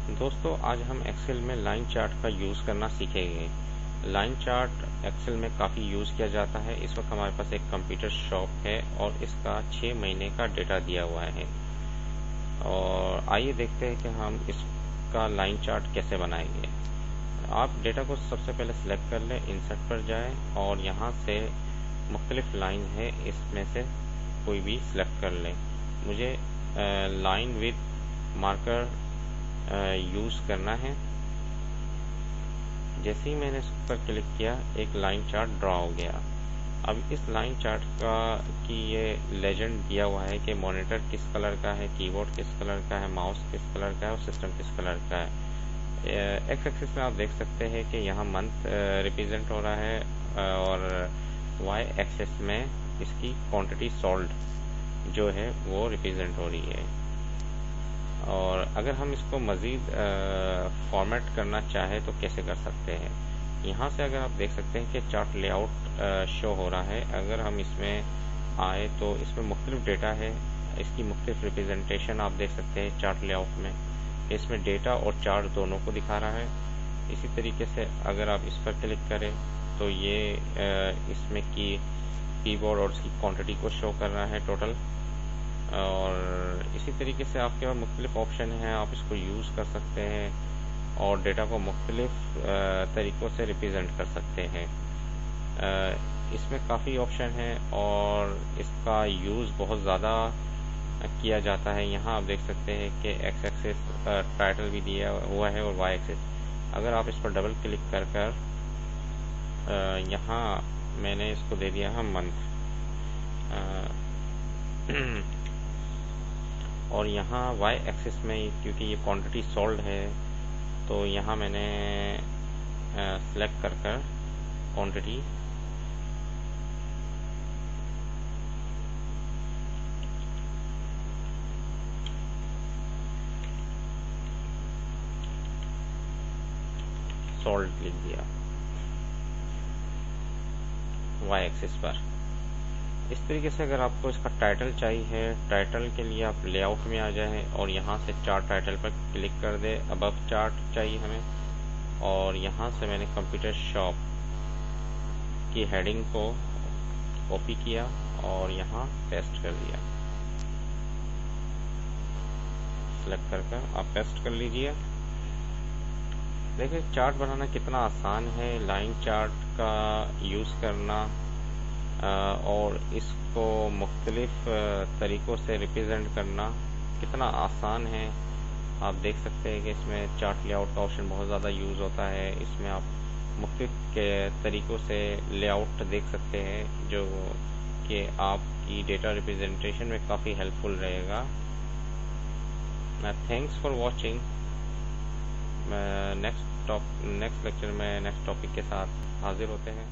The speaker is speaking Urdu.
دوستو آج ہم ایکسل میں لائن چارٹ کا یوز کرنا سیکھیں گے۔ لائن چارٹ ایکسل میں کافی یوز کیا جاتا ہے۔ اس وقت ہمارے پاس ایک کمپیوٹر شاپ ہے اور اس کا 6 مہینے کا ڈیٹا دیا ہوا ہے، اور آئیے دیکھتے ہیں کہ ہم اس کا لائن چارٹ کیسے بنائیں گے۔ آپ ڈیٹا کو سب سے پہلے سلیکٹ کر لیں، انسرٹ پر جائیں اور یہاں سے مختلف لائن ہے، اس میں سے کوئی بھی سلیکٹ کر لیں۔ مجھے لائن وتھ مارکر یوز کرنا ہے۔ جیسے ہی میں نے اس پر کلک کیا، ایک لائن چارٹ ڈرا ہو گیا۔ اب اس لائن چارٹ کی یہ لیجنڈ دیا ہوا ہے کہ مانیٹر کس کلر کا ہے، کی بورڈ کس کلر کا ہے، ماؤس کس کلر کا ہے اور سسٹم کس کلر کا ہے۔ ایکس ایکسس میں آپ دیکھ سکتے ہیں کہ یہاں منتھ ریپرزینٹ ہو رہا ہے، اور وائی ایکسس میں اس کی کوانٹٹی سولڈ جو ہے وہ ریپرزینٹ ہو رہی ہے۔ اور اگر ہم اس کو مزید فارمیٹ کرنا چاہے تو کیسے کر سکتے ہیں؟ یہاں سے اگر آپ دیکھ سکتے ہیں کہ چارٹ لے آؤٹ شو ہو رہا ہے۔ اگر ہم اس میں آئے تو اس میں مختلف ڈیٹا ہے، اس کی مختلف ریپرزینٹیشن آپ دیکھ سکتے ہیں چارٹ لے آؤٹ میں۔ اس میں ڈیٹا اور چارٹ دونوں کو دکھا رہا ہے۔ اسی طریقے سے اگر آپ اس پر کلک کریں تو یہ اس میں کی بورڈ اور اس کی کوانٹٹی کو شو کر رہا ہے ٹوٹل۔ اور اسی طریقے سے آپ کے پاس مختلف آپشن ہیں، آپ اس کو یوز کر سکتے ہیں اور ڈیٹا کو مختلف طریقوں سے ریپرزینٹ کر سکتے ہیں۔ اس میں کافی آپشن ہیں اور اس کا یوز بہت زیادہ کیا جاتا ہے۔ یہاں آپ دیکھ سکتے ہیں کہ ایکس ایکسس ٹائٹل بھی دیا ہوا ہے اور وائی ایکسس۔ اگر آپ اس پر ڈبل کلک کر یہاں میں نے اس کو دے دیا ہے منتھ، اور یہاں وائی ایکسس میں کیونکہ یہ کوانٹٹی سولڈ ہے تو یہاں میں نے سلیکٹ کر کوانٹٹی سولڈ لکھ دیا وائی ایکسس پر۔ اس طریقے سے اگر آپ کو اس کا ٹائٹل چاہیے، ٹائٹل کے لیے آپ لے آؤٹ میں آ جائیں اور یہاں سے چارٹ ٹائٹل پر کلک کر دیں۔ ابو چارٹ چاہیے ہمیں، اور یہاں سے میں نے کمپیوٹر شاپ کی ہیڈنگ کو کاپی کیا اور یہاں پیسٹ کر دیا۔ سلیکٹ کر آپ پیسٹ کر لیجئے۔ دیکھیں چارٹ بنانا کتنا آسان ہے، لائن چارٹ کا یوز کرنا اور اس کو مختلف طریقوں سے ریپرزینٹ کرنا کتنا آسان ہے۔ آپ دیکھ سکتے ہیں کہ اس میں چارٹ لے آؤٹ کا آپشن بہت زیادہ یوز ہوتا ہے۔ اس میں آپ مختلف طریقوں سے لے آؤٹ دیکھ سکتے ہیں جو کہ آپ کی ڈیٹا ریپرزینٹیشن میں کافی ہیلپ فل رہے گا۔ Thanks for watching. Next lecture میں نیکسٹ ٹاپک کے ساتھ حاضر ہوتے ہیں۔